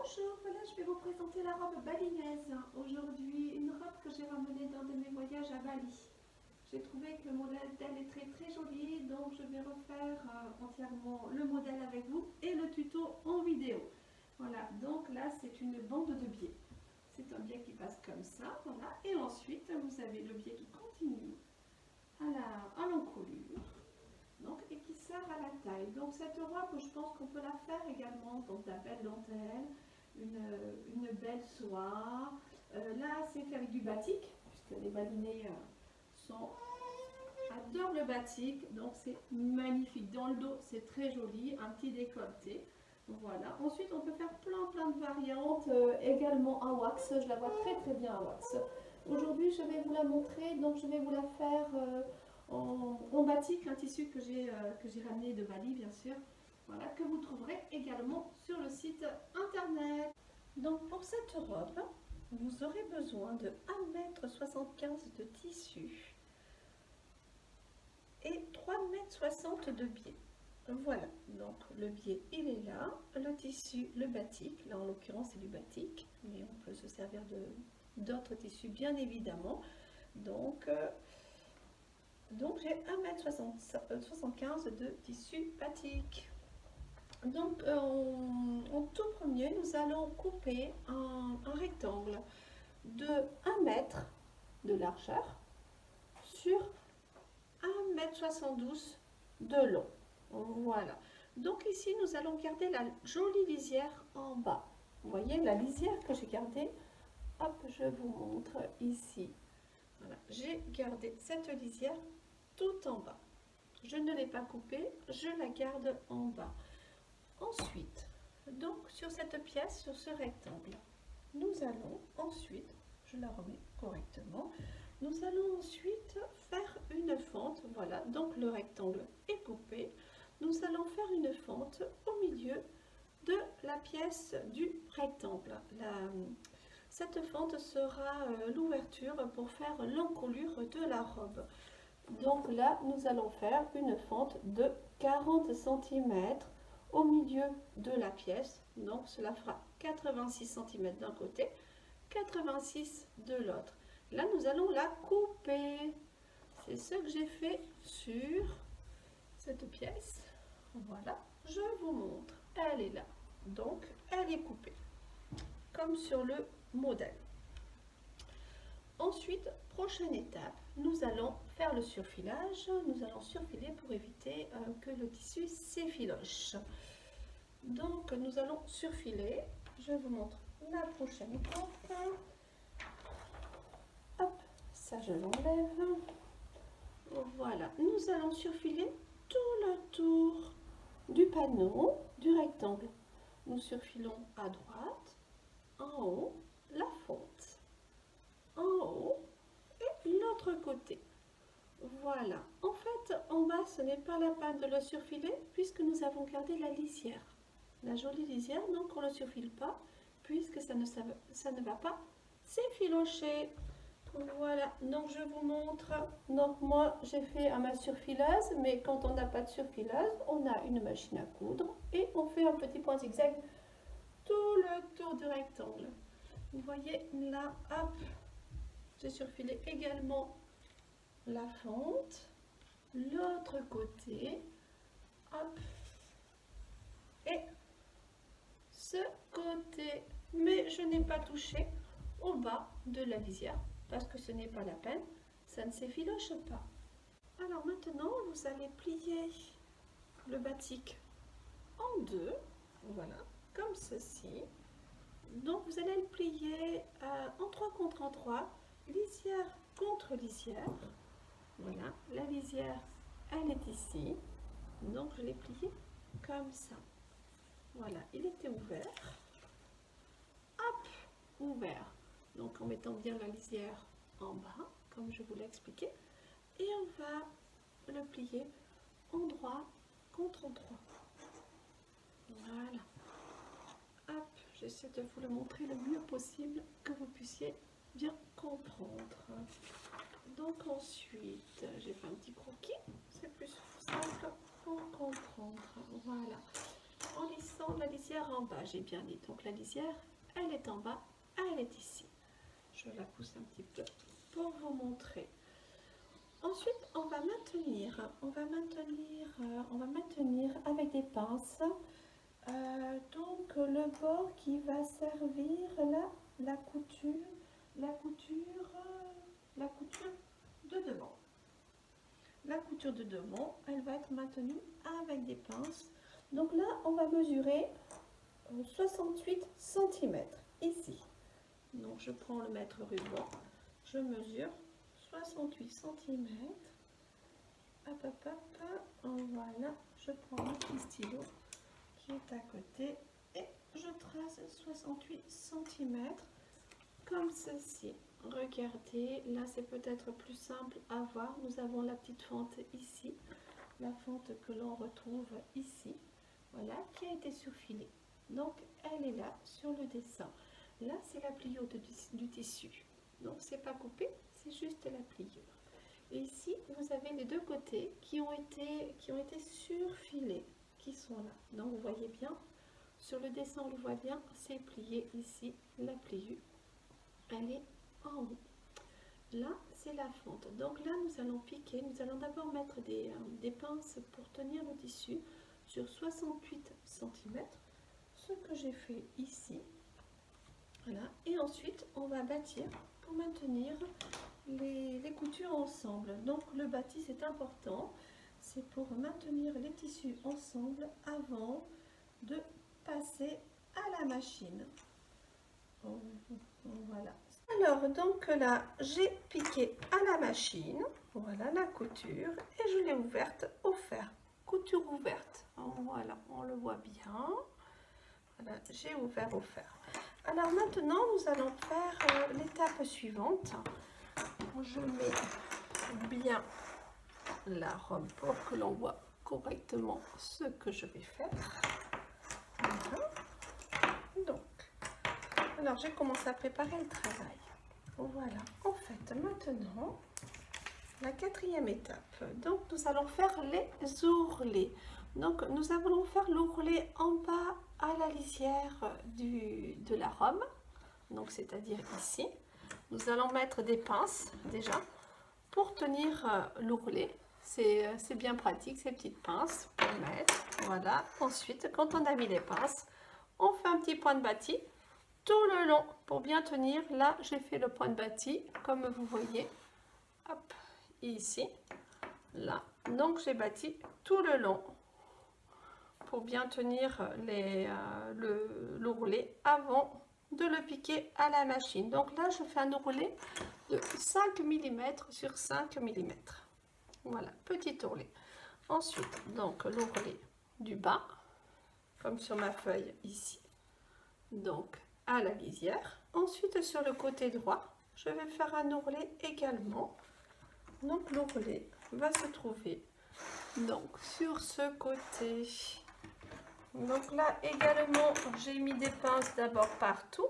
Bonjour, voilà, je vais vous présenter la robe balinaise. Aujourd'hui, une robe que j'ai ramenée dans de mes voyages à Bali. J'ai trouvé que le modèle d'elle est très joli, donc je vais refaire entièrement le modèle avec vous et le tuto en vidéo. Voilà, donc là c'est une bande de biais. C'est un biais qui passe comme ça, voilà, et ensuite vous avez le biais qui continue à l'encolure. Donc, et qui sert à la taille. Donc cette robe, je pense qu'on peut la faire également, donc de la belle dentelle, une belle soie. Là, c'est fait avec du batik, puisque les balinés adorent le batik, donc c'est magnifique. Dans le dos, c'est très joli, un petit décolleté. Voilà. Ensuite, on peut faire plein de variantes, également à wax. Je la vois très bien à wax. Aujourd'hui, je vais vous la montrer, donc je vais vous la faire en batik, un tissu que j'ai ramené de Bali, bien sûr. Voilà, que vous trouverez également sur le site internet. Donc pour cette robe, vous aurez besoin de 1,75 m de tissu et 3,60 m de biais. Voilà, donc le biais il est là, le tissu, le batik, là en l'occurrence c'est du batik, mais on peut se servir d'autres tissus bien évidemment. Donc j'ai 1,75 m de tissu batik. Donc en tout premier, nous allons couper un rectangle de 1 mètre de largeur sur 1,72 m de long. Voilà. Donc ici, nous allons garder la jolie lisière en bas. Vous voyez la lisière que j'ai gardée. Hop, je vous montre ici. Voilà. J'ai gardé cette lisière tout en bas. Je ne l'ai pas coupée, je la garde en bas. Ensuite, donc sur cette pièce, sur ce rectangle, nous allons ensuite, je la remets correctement, nous allons ensuite faire une fente. Voilà, donc le rectangle est coupé. Nous allons faire une fente au milieu de la pièce du rectangle. Cette fente sera l'ouverture pour faire l'encolure de la robe. Donc là, nous allons faire une fente de 40 cm au milieu de la pièce. Donc cela fera 86 cm d'un côté, 86 de l'autre. Là, nous allons la couper. C'est ce que j'ai fait sur cette pièce. Voilà, je vous montre. Elle est là. Donc, elle est coupée, comme sur le modèle. Ensuite, prochaine étape, nous allons faire le surfilage. Nous allons surfiler pour éviter que le tissu s'effiloche. Donc, nous allons surfiler. Je vous montre la prochaine étape. Hop, ça je l'enlève. Voilà, nous allons surfiler tout le tour du panneau, du rectangle. Nous surfilons à droite, en haut, la fente. En haut et l'autre côté. Voilà, en fait en bas ce n'est pas la peine de le surfiler puisque nous avons gardé la lisière, la jolie lisière, donc on ne le surfile pas puisque ça ne va pas s'effilocher. Voilà, donc je vous montre. Donc moi j'ai fait à ma surfileuse, mais quand on n'a pas de surfileuse, on a une machine à coudre et on fait un petit point zigzag tout le tour du rectangle. Vous voyez là, hop, j'ai surfilé également la fente, l'autre côté, hop, et ce côté, mais je n'ai pas touché au bas de la lisière parce que ce n'est pas la peine, ça ne s'effiloche pas. Alors maintenant, vous allez plier le batik en deux, voilà, comme ceci. Donc vous allez le plier en 3 contre 3, lisière contre lisière. Voilà, la lisière, elle est ici. Donc je l'ai plié comme ça. Voilà, il était ouvert. Hop, ouvert. Donc en mettant bien la lisière en bas, comme je vous l'ai expliqué. Et on va le plier en 3 contre 3. Voilà. Hop, j'essaie de vous le montrer le mieux possible, que vous puissiez bien comprendre. Donc ensuite, j'ai fait un petit croquis, c'est plus simple pour comprendre. Voilà, en lissant descend, la lisière en bas, j'ai bien dit. Donc la lisière, elle est en bas, elle est ici. Je la pousse un petit peu pour vous montrer. Ensuite, on va maintenir avec des pinces. Donc le bord qui va servir la couture de devant. La couture de devant, elle va être maintenue avec des pinces. Donc là, on va mesurer 68 cm ici. Donc je prends le mètre ruban, je mesure 68 cm. Hop, hop, hop, voilà, je prends mon petit stylo qui est à côté et je trace 68 cm comme ceci. Regardez, là c'est peut-être plus simple à voir. Nous avons la petite fente ici, la fente que l'on retrouve ici, voilà, qui a été surfilée. Donc elle est là sur le dessin. Là c'est la pliure du tissu. Donc c'est pas coupé, c'est juste la pliure. Et ici vous avez les deux côtés qui ont été surfilés, qui sont là. Donc vous voyez bien, sur le dessin on le voit bien, c'est plié ici, la pliure, elle est en haut. Là c'est la fente. Donc là nous allons piquer, nous allons d'abord mettre des pinces pour tenir le tissu sur 68 cm, ce que j'ai fait ici. Voilà, et ensuite on va bâtir pour maintenir les coutures ensemble. Donc le bâti c'est important, c'est pour maintenir les tissus ensemble avant de passer à la machine. Voilà. Alors donc là j'ai piqué à la machine, voilà la couture, et je l'ai ouverte au fer, couture ouverte. Voilà, on le voit bien. Voilà, j'ai ouvert au fer. Alors maintenant nous allons faire l'étape suivante. Je mets bien la robe pour que l'on voit correctement ce que je vais faire. Voilà. Donc, alors j'ai commencé à préparer le travail. Voilà, en fait maintenant la quatrième étape. Donc nous allons faire les ourlets. Donc nous allons faire l'ourlet en bas à la lisière de la robe. Donc c'est-à-dire ici. Nous allons mettre des pinces déjà pour tenir l'ourlet. C'est bien pratique ces petites pinces pour mettre. Voilà. Ensuite, quand on a mis les pinces, on fait un petit point de bâti tout le long pour bien tenir. Là, j'ai fait le point de bâti comme vous voyez. Hop, ici, là. Donc j'ai bâti tout le long pour bien tenir l'ourlet avant de le piquer à la machine. Donc là je fais un ourlet de 5 mm sur 5 mm. Voilà, petit ourlet. Ensuite donc l'ourlet du bas comme sur ma feuille ici, donc à la lisière. Ensuite sur le côté droit je vais faire un ourlet également. Donc l'ourlet va se trouver donc sur ce côté. Donc là également j'ai mis des pinces d'abord partout.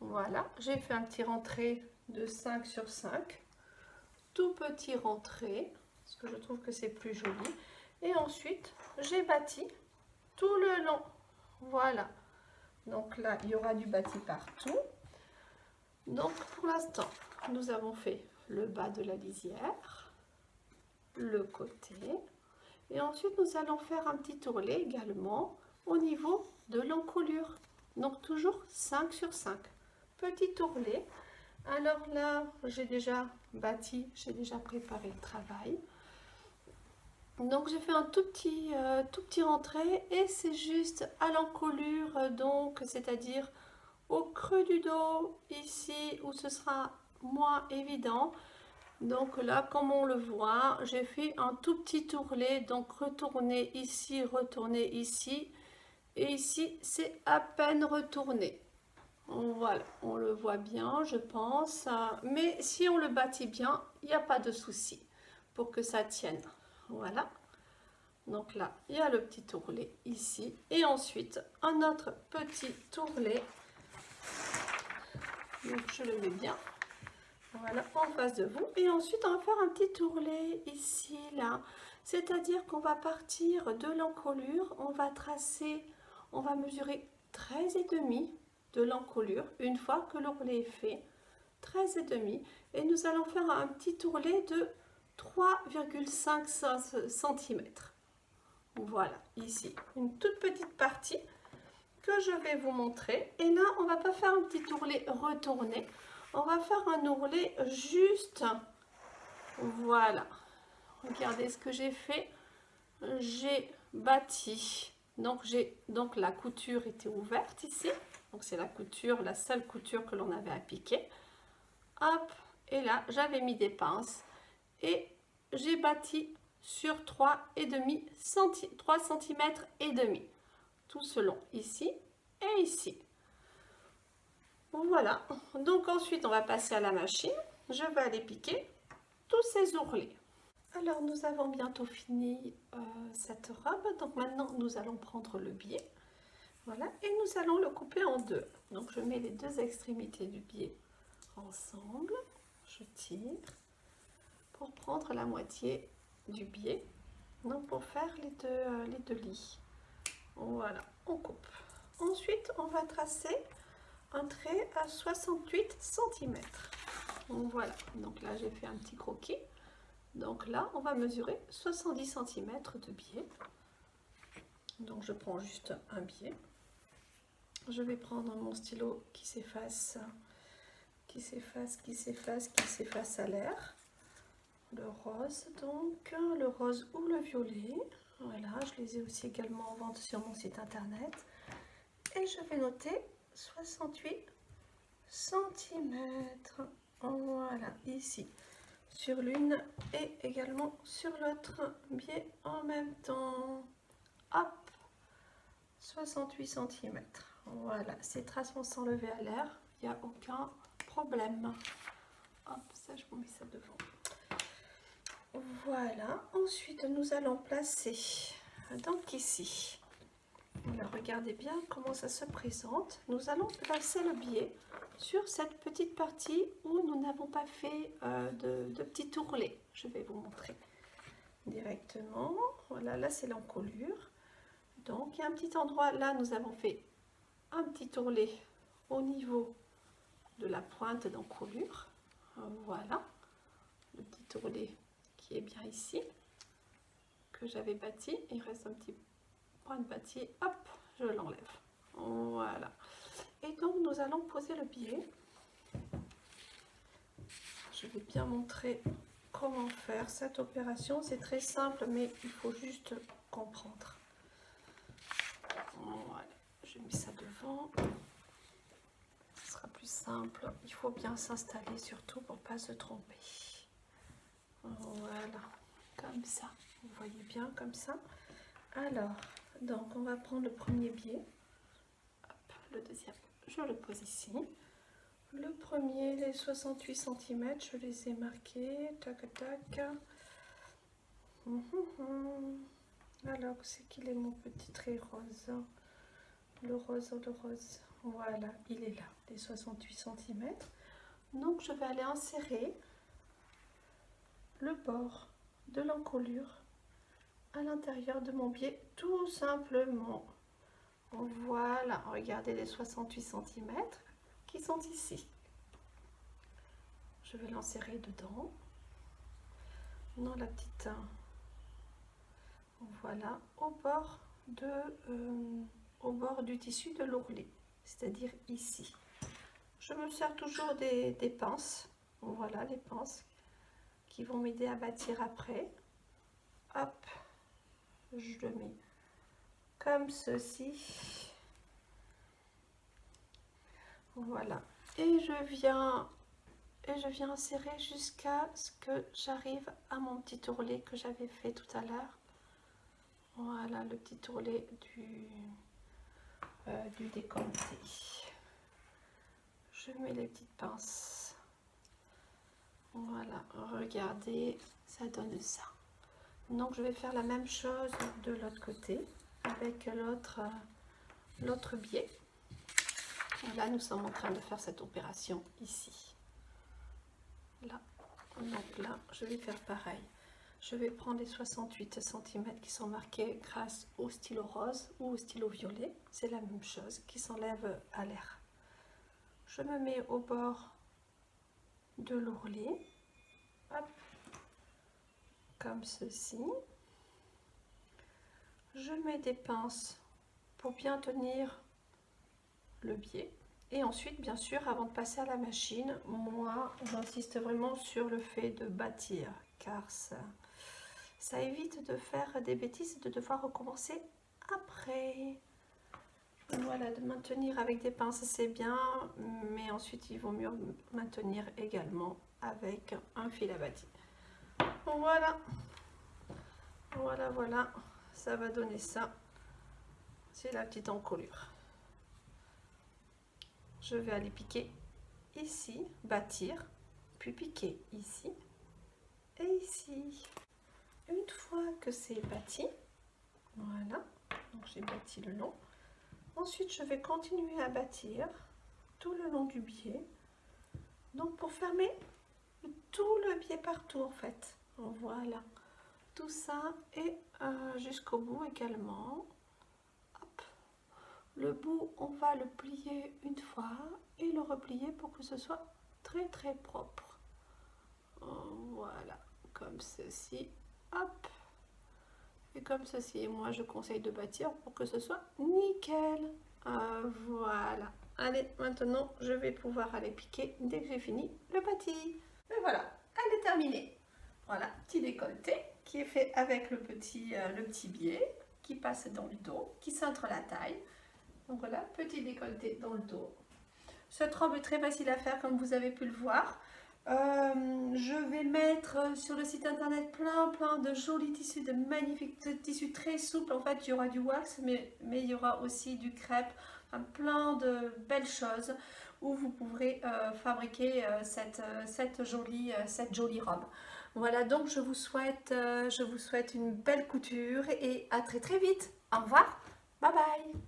Voilà, j'ai fait un petit rentré de 5 sur 5, tout petit rentré parce que je trouve que c'est plus joli. Et ensuite j'ai bâti tout le long. Voilà, donc là il y aura du bâti partout. Donc pour l'instant nous avons fait le bas de la lisière, le côté. Et ensuite, nous allons faire un petit ourlet également au niveau de l'encolure. Donc, toujours 5 sur 5. Petit ourlet. Alors là, j'ai déjà bâti, j'ai déjà préparé le travail. Donc, j'ai fait un tout petit rentré et c'est juste à l'encolure, donc c'est-à-dire au creux du dos, ici où ce sera moins évident. Donc là, comme on le voit, j'ai fait un tout petit ourlet, donc retourner ici, et ici, c'est à peine retourné. Voilà, on le voit bien, je pense, mais si on le bâtit bien, il n'y a pas de souci pour que ça tienne. Voilà, donc là, il y a le petit ourlet ici, et ensuite, un autre petit ourlet, donc je le mets bien. Voilà, en face de vous. Et ensuite, on va faire un petit ourlet ici, là. C'est-à-dire qu'on va partir de l'encolure, on va tracer on va mesurer 13,5 de l'encolure une fois que l'ourlet est fait. 13,5 et nous allons faire un petit ourlet de 3,5 cm. Voilà, ici, une toute petite partie que je vais vous montrer. Et là, on va pas faire un petit ourlet retourné, on va faire un ourlet juste, voilà. Regardez ce que j'ai fait. J'ai bâti, donc la couture était ouverte ici, donc c'est la couture, la seule couture que l'on avait à piquer. Hop, et là j'avais mis des pinces et j'ai bâti sur 3,5 cm, 3 cm et demi, tout selon ici et ici. Voilà, donc ensuite on va passer à la machine. Je vais aller piquer tous ces ourlets. Alors nous avons bientôt fini cette robe, donc maintenant nous allons prendre le biais, voilà, et nous allons le couper en deux. Donc je mets les deux extrémités du biais ensemble, je tire pour prendre la moitié du biais, donc pour faire les deux lits. Voilà, on coupe. Ensuite on va tracer un trait à 68 cm. Voilà, donc là j'ai fait un petit croquis. Donc là, on va mesurer 70 cm de biais. Donc je prends juste un biais. Je vais prendre mon stylo qui s'efface, qui s'efface, qui s'efface, qui s'efface à l'air. Le rose, donc le rose ou le violet. Voilà, je les ai aussi également en vente sur mon site internet. Et je vais noter 68 cm. Voilà, ici. Sur l'une et également sur l'autre biais en même temps. Hop, 68 cm. Voilà, ces traces vont s'enlever à l'air, il n'y a aucun problème. Hop, ça je vous mets ça devant. Voilà, ensuite nous allons placer, donc ici, alors regardez bien comment ça se présente. Nous allons placer le biais sur cette petite partie où nous n'avons pas fait de petit ourlet. Je vais vous montrer directement. Voilà, là c'est l'encolure. Donc il y a un petit endroit, là nous avons fait un petit ourlet au niveau de la pointe d'encolure. Voilà, le petit ourlet qui est bien ici, que j'avais bâti. Il reste un petit point de bâti, hop, je l'enlève. Voilà. Et donc nous allons poser le biais. Je vais bien montrer comment faire cette opération. C'est très simple, mais il faut juste comprendre. Voilà, je mets ça devant. Ce sera plus simple. Il faut bien s'installer surtout pour ne pas se tromper. Voilà, comme ça. Vous voyez bien comme ça. Alors, donc on va prendre le premier biais. Hop, le deuxième, je le pose ici. Le premier, les 68 cm, je les ai marqués. Tac, tac. Alors, c'est qu'il est mon petit trait rose. Le rose, le rose. Voilà, il est là, les 68 cm. Donc, je vais aller insérer le bord de l'encolure à l'intérieur de mon biais, tout simplement. Voilà, regardez les 68 cm qui sont ici. Je vais l'insérer dedans, dans la petite, voilà, au bord du tissu de l'ourlet, c'est-à-dire ici. Je me sers toujours des pinces, voilà les pinces qui vont m'aider à bâtir après. Hop, je le mets comme ceci. Voilà, et je viens insérer jusqu'à ce que j'arrive à mon petit ourlet que j'avais fait tout à l'heure. Voilà le petit ourlet du décolleté. Je mets les petites pinces. Voilà, regardez, ça donne ça. Donc je vais faire la même chose de l'autre côté avec l'autre biais. Là nous sommes en train de faire cette opération ici. Là, donc là je vais faire pareil. Je vais prendre les 68 cm qui sont marqués grâce au stylo rose ou au stylo violet. C'est la même chose qui s'enlève à l'air. Je me mets au bord de l'ourlet, hop, comme ceci. Je mets des pinces pour bien tenir le biais. Et ensuite, bien sûr, avant de passer à la machine, moi, j'insiste vraiment sur le fait de bâtir, car ça évite de faire des bêtises et de devoir recommencer après. Voilà, de maintenir avec des pinces, c'est bien, mais ensuite, il vaut mieux maintenir également avec un fil à bâtir. Voilà, voilà, ça va donner ça. C'est la petite encolure. Je vais aller piquer ici, bâtir, puis piquer ici et ici. Une fois que c'est bâti, voilà, donc j'ai bâti le long. Ensuite, je vais continuer à bâtir tout le long du biais. Donc, pour fermer tout le biais partout, en fait. Voilà, tout ça et jusqu'au bout également. Hop. Le bout, on va le plier une fois et le replier pour que ce soit très très propre. Voilà, comme ceci. Hop. Et comme ceci. Et moi, je conseille de bâtir pour que ce soit nickel. Voilà. Allez, maintenant, je vais pouvoir aller piquer dès que j'ai fini le bâti. Et voilà, elle est terminée. Voilà, petit décolleté qui est fait avec le petit biais qui passe dans le dos, qui cintre la taille. Donc voilà, petit décolleté dans le dos. Cette robe est très facile à faire comme vous avez pu le voir. Je vais mettre sur le site internet plein de jolis tissus, de magnifiques tissus très souples. En fait, il y aura du wax, mais il y aura aussi du crêpe, enfin, plein de belles choses où vous pourrez fabriquer cette jolie robe. Voilà, donc je vous souhaite une belle couture et à très vite. Au revoir, bye bye.